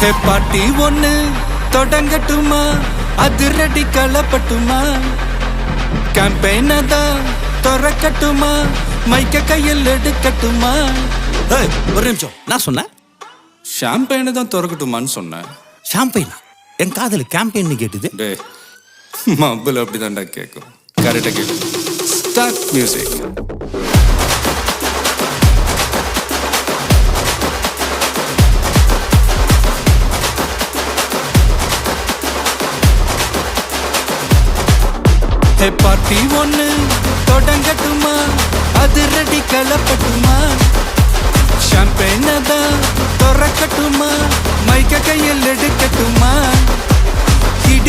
ஹே பாட்டி ஒண்ணு தொடங்கட்டுமா, அதிரடி களப்பட்டுமா, கேம்பெயின தான் திறக்கட்டுமா, மைக்க கையில் எடுக்கட்டுமா. ஒரு நிமிஷம், நான் சொன்னேன் ஷாம்பெயினை தான் திறக்கட்டுமான்னு சொன்னேன். ஷாம்பெயினா? என் காதல் கேம்பெயின் கேட்டுது. டே மப்பிள் அப்படிதான்டா கேட்கும். கரெக்டாக கேட்கு. Start music. ஹே பார்ட்டி ஒண்ணு தொடங்கட்டுமா, அதிரடி களப்பட்டுமா, ஷாம்பெயினை தான் திறக்கட்டுமா, மைக்க கையில் எடுக்கட்டுமா.